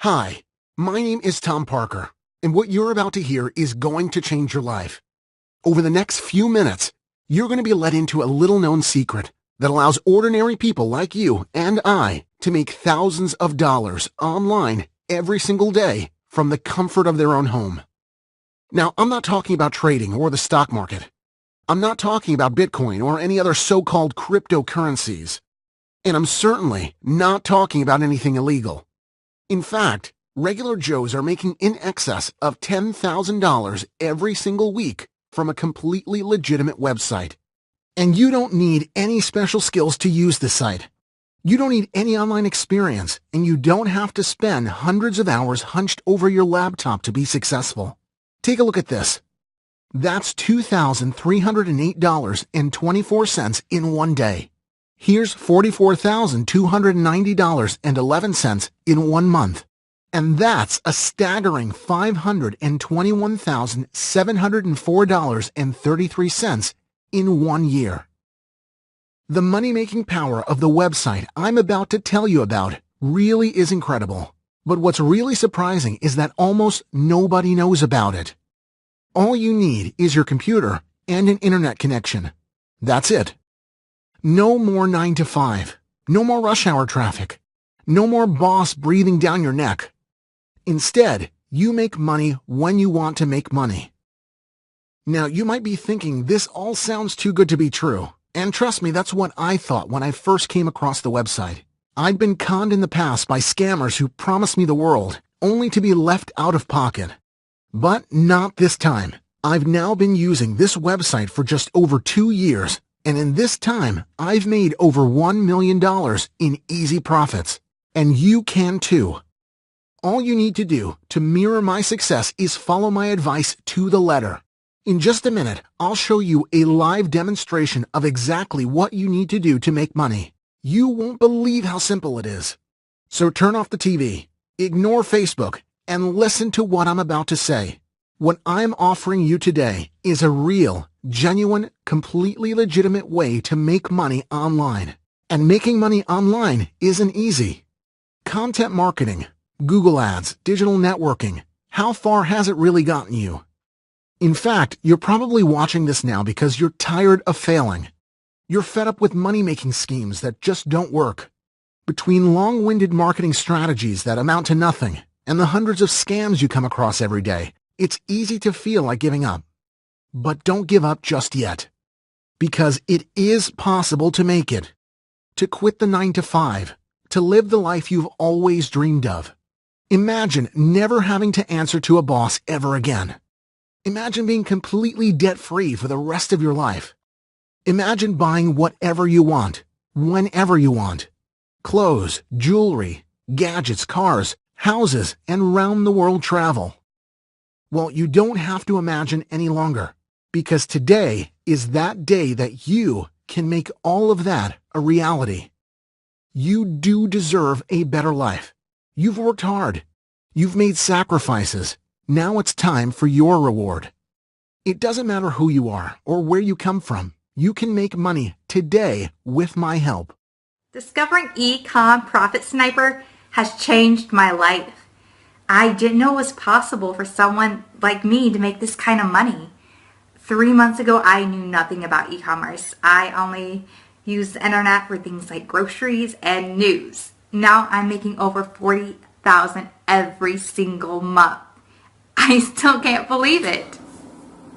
Hi, my name is Tom Parker, and what you're about to hear is going to change your life. Over the next few minutes, you're going to be led into a little-known secret that allows ordinary people like you and I to make thousands of dollars online every single day from the comfort of their own home. Now, I'm not talking about trading or the stock market. I'm not talking about Bitcoin or any other so-called cryptocurrencies. And I'm certainly not talking about anything illegal. In fact, regular Joes are making in excess of $10,000 every single week from a completely legitimate website. And you don't need any special skills to use the site. You don't need any online experience, and you don't have to spend hundreds of hours hunched over your laptop to be successful. Take a look at this. That's $2,308.24 in one day. Here's $44,290.11 in 1 month. And that's a staggering $521,704.33 in 1 year. The money-making power of the website I'm about to tell you about really is incredible. But what's really surprising is that almost nobody knows about it. All you need is your computer and an internet connection. That's it. No more 9 to 5. No more rush hour traffic. No more boss breathing down your neck. Instead, you make money when you want to make money. Now, you might be thinking this all sounds too good to be true. And trust me, that's what I thought when I first came across the website. I'd been conned in the past by scammers who promised me the world, only to be left out of pocket. But not this time. I've now been using this website for just over 2 years, and in this time, I've made over $1 million in easy profits. And you can too. All you need to do to mirror my success is follow my advice to the letter. In just a minute, I'll show you a live demonstration of exactly what you need to do to make money. You won't believe how simple it is. So turn off the TV, ignore Facebook, and listen to what I'm about to say. What I'm offering you today is a real, genuine, completely legitimate way to make money online. And making money online isn't easy. Content marketing, Google Ads, digital networking, how far has it really gotten you? In fact, you're probably watching this now because you're tired of failing. You're fed up with money-making schemes that just don't work. Between long-winded marketing strategies that amount to nothing and the hundreds of scams you come across every day, it's easy to feel like giving up. But don't give up just yet. Because it is possible to make it. To quit the 9 to 5. To live the life you've always dreamed of. Imagine never having to answer to a boss ever again. Imagine being completely debt-free for the rest of your life. Imagine buying whatever you want, whenever you want. Clothes, jewelry, gadgets, cars, houses, and round-the-world travel. Well, you don't have to imagine any longer, because today is that day that you can make all of that a reality. You do deserve a better life. You've worked hard. You've made sacrifices. Now it's time for your reward. It doesn't matter who you are or where you come from. You can make money today with my help. Discovering Ecom Profit Sniper has changed my life. I didn't know it was possible for someone like me to make this kind of money. 3 months ago, I knew nothing about e-commerce. I only used the internet for things like groceries and news. Now I'm making over $40,000 every single month. I still can't believe it.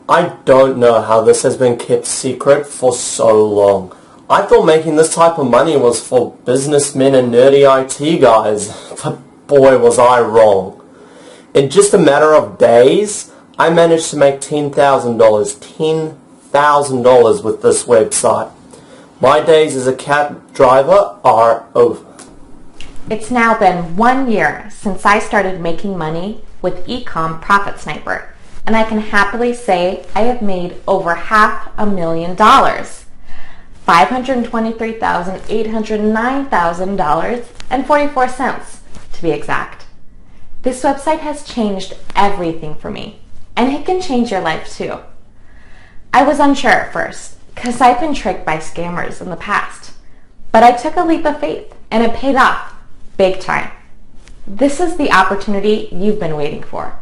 I don't know how this has been kept secret for so long. I thought making this type of money was for businessmen and nerdy IT guys, but boy was I wrong. In just a matter of days, I managed to make $10,000 with this website. My days as a cab driver are over. It's now been 1 year since I started making money with Ecom Profit Sniper, and I can happily say I have made over $500,000, $523,809.44 to be exact. This website has changed everything for me, and it can change your life too. I was unsure at first, because I've been tricked by scammers in the past, but I took a leap of faith, and it paid off big time. This is the opportunity you've been waiting for.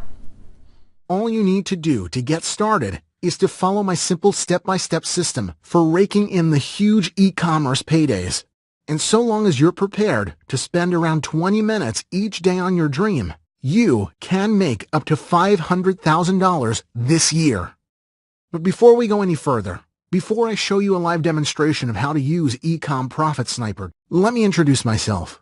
All you need to do to get started is to follow my simple step-by-step system for raking in the huge e-commerce paydays. And so long as you're prepared to spend around 20 minutes each day on your dream, you can make up to $500,000 this year. But before we go any further, before I show you a live demonstration of how to use Ecom Profit Sniper, let me introduce myself.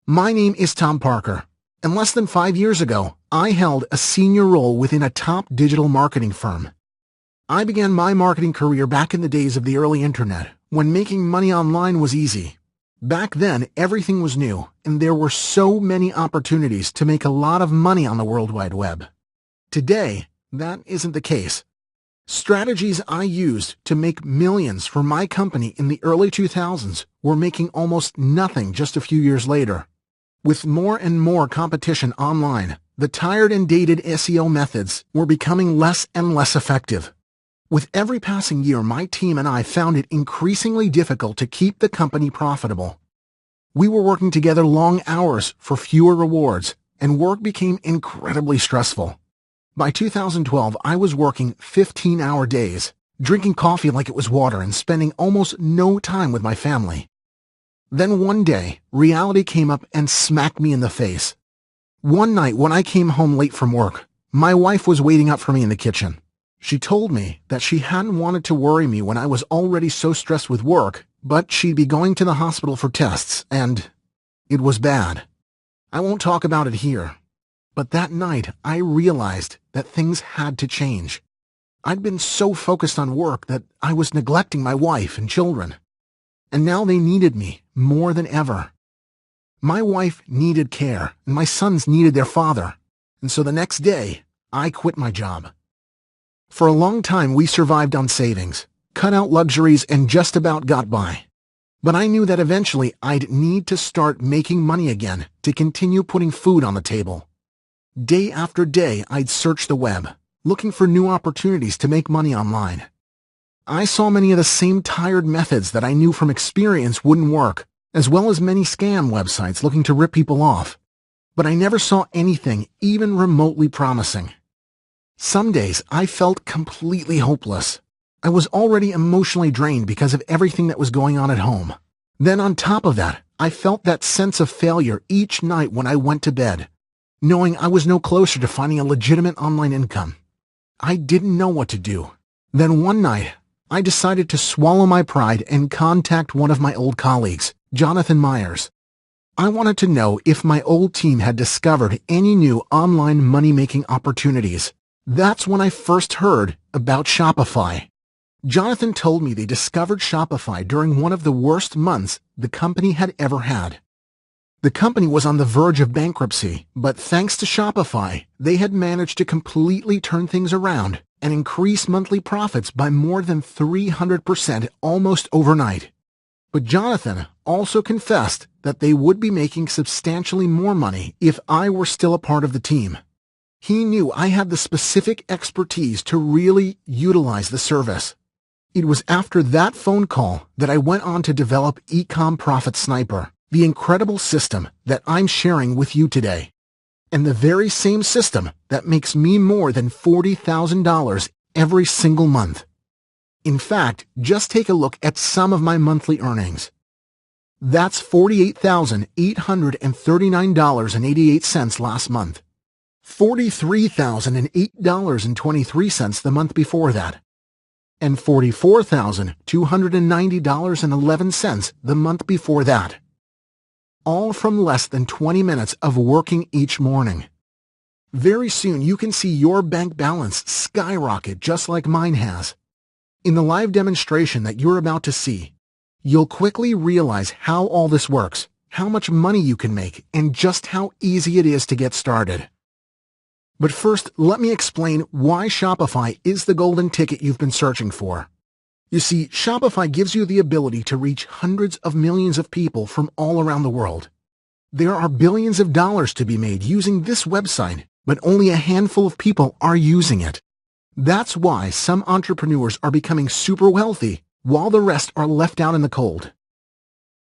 My name is Tom Parker, and less than 5 years ago, I held a senior role within a top digital marketing firm. I began my marketing career back in the days of the early internet, when making money online was easy. Back then, everything was new, and there were so many opportunities to make a lot of money on the World Wide Web. Today, that isn't the case. Strategies I used to make millions for my company in the early 2000s were making almost nothing just a few years later. With more and more competition online, the tired and dated SEO methods were becoming less and less effective. With every passing year, my team and I found it increasingly difficult to keep the company profitable. We were working together long hours for fewer rewards, and work became incredibly stressful. By 2012, I was working 15-hour days, drinking coffee like it was water, and spending almost no time with my family. Then one day, reality came up and smacked me in the face. One night when I came home late from work, my wife was waiting up for me in the kitchen. She told me that she hadn't wanted to worry me when I was already so stressed with work, but she'd be going to the hospital for tests, and it was bad. I won't talk about it here, but that night I realized that things had to change. I'd been so focused on work that I was neglecting my wife and children, and now they needed me more than ever. My wife needed care, and my sons needed their father, and so the next day I quit my job. For a long time, we survived on savings, cut out luxuries, and just about got by. But I knew that eventually I'd need to start making money again to continue putting food on the table. Day after day, I'd search the web, looking for new opportunities to make money online. I saw many of the same tired methods that I knew from experience wouldn't work, as well as many scam websites looking to rip people off. But I never saw anything even remotely promising. Some days I felt completely hopeless. I was already emotionally drained because of everything that was going on at home. Then on top of that, I felt that sense of failure each night when I went to bed, knowing I was no closer to finding a legitimate online income. I didn't know what to do. Then one night, I decided to swallow my pride and contact one of my old colleagues, Jonathan Myers. I wanted to know if my old team had discovered any new online money-making opportunities. That's when I first heard about Shopify. Jonathan told me they discovered Shopify during one of the worst months the company had ever had. The company was on the verge of bankruptcy, but thanks to Shopify, they had managed to completely turn things around and increase monthly profits by more than 300% almost overnight. But Jonathan also confessed that they would be making substantially more money if I were still a part of the team. He knew I had the specific expertise to really utilize the service. It was after that phone call that I went on to develop Ecom Profit Sniper, the incredible system that I'm sharing with you today, and the very same system that makes me more than $40,000 every single month. In fact, just take a look at some of my monthly earnings. That's $48,839.88 last month. $43,008.23 the month before that, and $44,290.11 the month before that. All from less than 20 minutes of working each morning. Very soon you can see your bank balance skyrocket just like mine has. In the live demonstration that you're about to see, you'll quickly realize how all this works, how much money you can make, and just how easy it is to get started. But first, let me explain why Shopify is the golden ticket you've been searching for. You see, Shopify gives you the ability to reach hundreds of millions of people from all around the world. There are billions of dollars to be made using this website, but only a handful of people are using it. That's why some entrepreneurs are becoming super wealthy, while the rest are left out in the cold.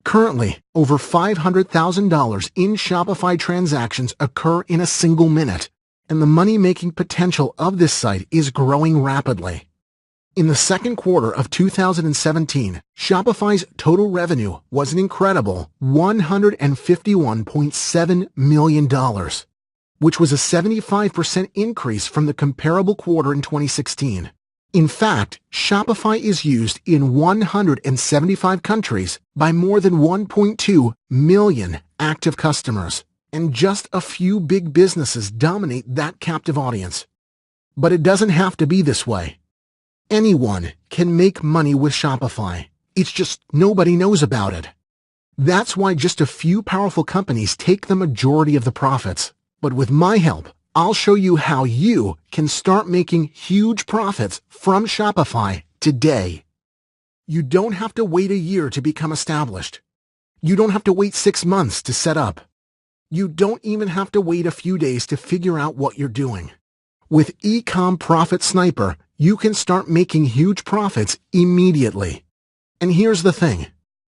Currently, over $500,000 in Shopify transactions occur in a single minute, and the money-making potential of this site is growing rapidly. In the second quarter of 2017, Shopify's total revenue was an incredible $151.7 million, which was a 75% increase from the comparable quarter in 2016. In fact, Shopify is used in 175 countries by more than 1.2 million active customers, and just a few big businesses dominate that captive audience. But it doesn't have to be this way. Anyone can make money with Shopify. It's just nobody knows about it. That's why just a few powerful companies take the majority of the profits. But with my help, I'll show you how you can start making huge profits from Shopify today. You don't have to wait a year to become established. You don't have to wait 6 months to set up. You don't even have to wait a few days to figure out what you're doing. With Ecom Profit Sniper, you can start making huge profits immediately. And here's the thing.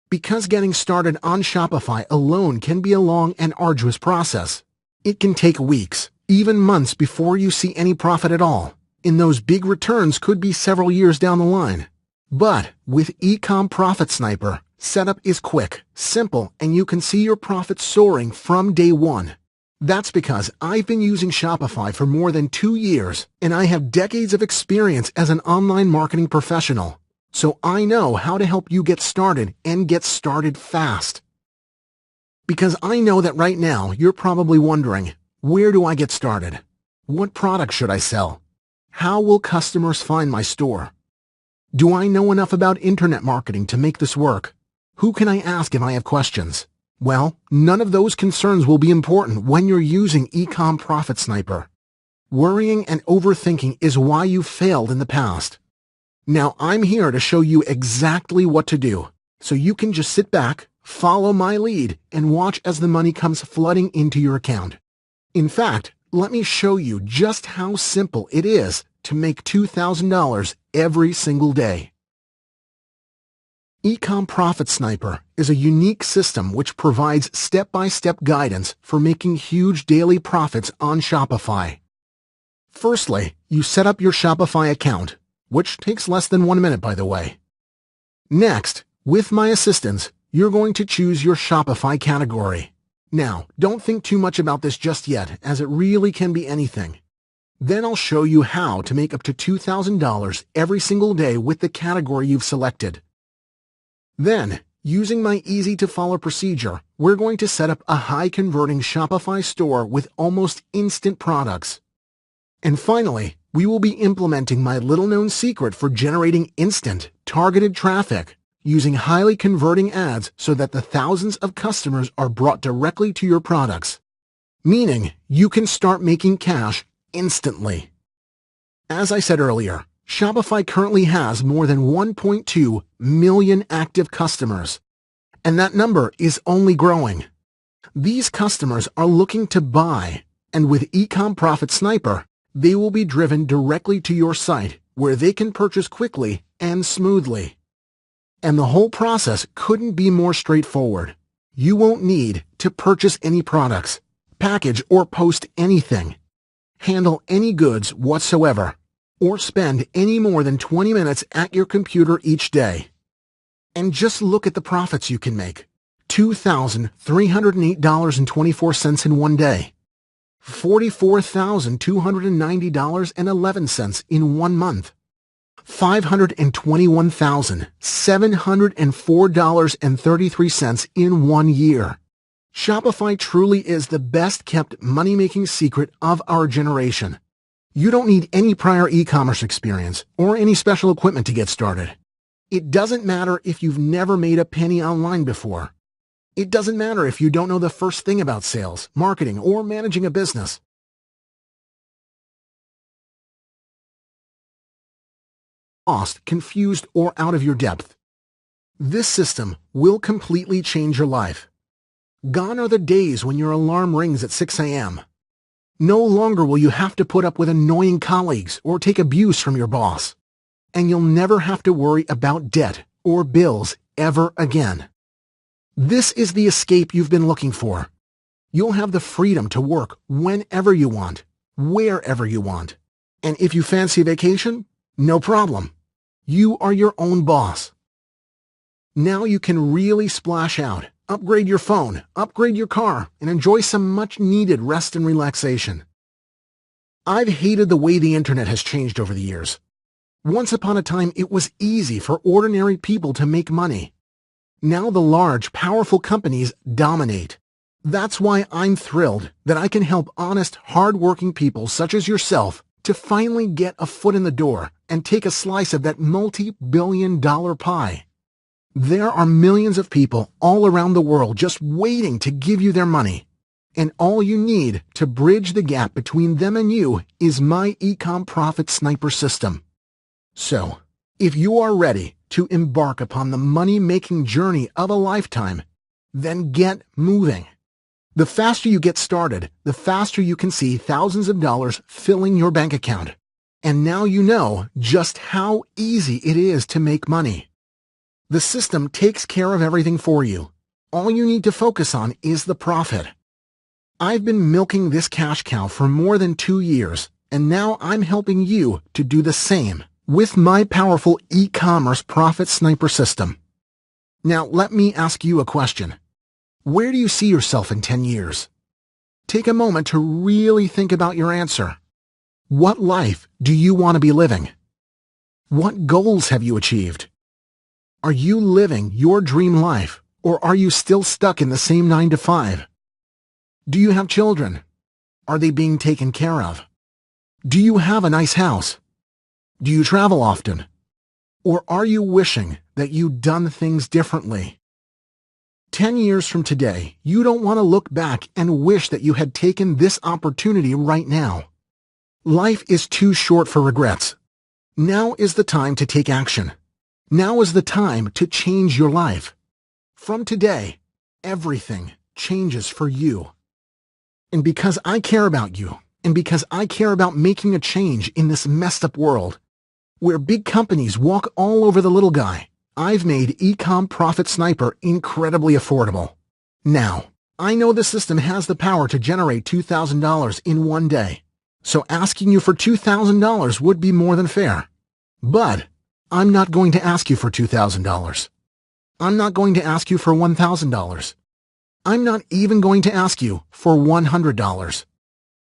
Because getting started on Shopify alone can be a long and arduous process. It can take weeks, even months before you see any profit at all, and those big returns could be several years down the line. But with Ecom Profit Sniper, setup is quick, simple, and you can see your profits soaring from day one. That's because I've been using Shopify for more than 2 years, and I have decades of experience as an online marketing professional. So I know how to help you get started and get started fast. Because I know that right now you're probably wondering, where do I get started? What product should I sell? How will customers find my store? Do I know enough about internet marketing to make this work? Who can I ask if I have questions? Well, none of those concerns will be important when you're using Ecom Profit Sniper. Worrying and overthinking is why you failed in the past. Now I'm here to show you exactly what to do, so you can just sit back, follow my lead, and watch as the money comes flooding into your account. In fact, let me show you just how simple it is to make $2,000 every single day. Ecom Profit Sniper is a unique system which provides step-by-step guidance for making huge daily profits on Shopify. Firstly, you set up your Shopify account, which takes less than 1 minute, by the way. Next, with my assistance, you're going to choose your Shopify category. Now, don't think too much about this just yet, as it really can be anything. Then I'll show you how to make up to $2,000 every single day with the category you've selected. Then, using my easy-to-follow procedure, we're going to set up a high-converting Shopify store with almost instant products. And finally, we will be implementing my little-known secret for generating instant, targeted traffic, using highly converting ads so that the thousands of customers are brought directly to your products. Meaning, you can start making cash instantly. As I said earlier, Shopify currently has more than 1.2 million active customers, and that number is only growing. These customers are looking to buy, and with Ecom Profit Sniper, they will be driven directly to your site where they can purchase quickly and smoothly. And the whole process couldn't be more straightforward. You won't need to purchase any products, package or post anything, handle any goods whatsoever, or spend any more than 20 minutes at your computer each day. And just look at the profits you can make. $2,308.24 in one day. $44,290.11 in 1 month. $521,704.33 in 1 year. Shopify truly is the best-kept money-making secret of our generation. You don't need any prior e-commerce experience or any special equipment to get started. It doesn't matter if you've never made a penny online before. It doesn't matter if you don't know the first thing about sales, marketing, or managing a business. Lost, confused, or out of your depth. This system will completely change your life. Gone are the days when your alarm rings at 6 a.m. No longer will you have to put up with annoying colleagues or take abuse from your boss. And you'll never have to worry about debt or bills ever again. This is the escape you've been looking for. You'll have the freedom to work whenever you want, wherever you want. And if you fancy vacation, no problem. You are your own boss. Now you can really splash out, upgrade your phone, upgrade your car, and enjoy some much-needed rest and relaxation. I've hated the way the internet has changed over the years. Once upon a time, it was easy for ordinary people to make money. Now the large, powerful companies dominate. That's why I'm thrilled that I can help honest, hard-working people such as yourself to finally get a foot in the door and take a slice of that multi-billion-dollar pie. There are millions of people all around the world just waiting to give you their money. And all you need to bridge the gap between them and you is my Ecom Profit Sniper system. So, if you are ready to embark upon the money-making journey of a lifetime, then get moving. The faster you get started, the faster you can see thousands of dollars filling your bank account. And now you know just how easy it is to make money. The system takes care of everything for you. All you need to focus on is the profit. I've been milking this cash cow for more than 2 years, and now I'm helping you to do the same with my powerful e-commerce profit sniper system. Now let me ask you a question. Where do you see yourself in 10 years? Take a moment to really think about your answer. What life do you want to be living? What goals have you achieved? Are you living your dream life, or are you still stuck in the same 9 to 5? Do you have children? Are they being taken care of? Do you have a nice house? Do you travel often? Or are you wishing that you'd done things differently? 10 years from today, you don't want to look back and wish that you had taken this opportunity right now. Life is too short for regrets. Now is the time to take action. Now is the time to change your life. From today, everything changes for you. And because I care about you, and because I care about making a change in this messed up world, where big companies walk all over the little guy, I've made Ecom Profit Sniper incredibly affordable. Now, I know the system has the power to generate $2,000 in one day, so asking you for $2,000 would be more than fair. But I'm not going to ask you for $2,000. I'm not going to ask you for $1,000. I'm not even going to ask you for $100.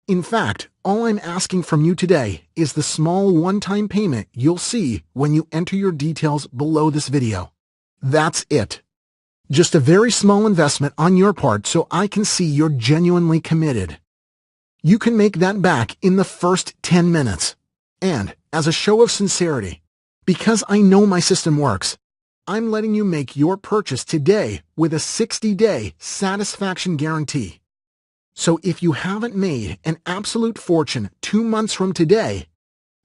In fact, all I'm asking from you today is the small one-time payment you'll see when you enter your details below this video. That's it. Just a very small investment on your part so I can see you're genuinely committed. You can make that back in the first 10 minutes. And, as a show of sincerity, because I know my system works, I'm letting you make your purchase today with a 60-day satisfaction guarantee. So if you haven't made an absolute fortune 2 months from today,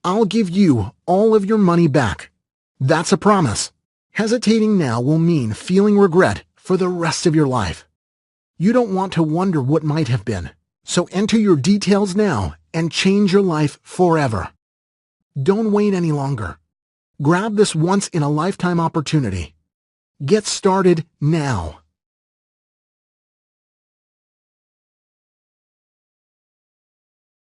I'll give you all of your money back. That's a promise. Hesitating now will mean feeling regret for the rest of your life. You don't want to wonder what might have been, so enter your details now and change your life forever. Don't wait any longer. Grab this once-in-a-lifetime opportunity. Get started now.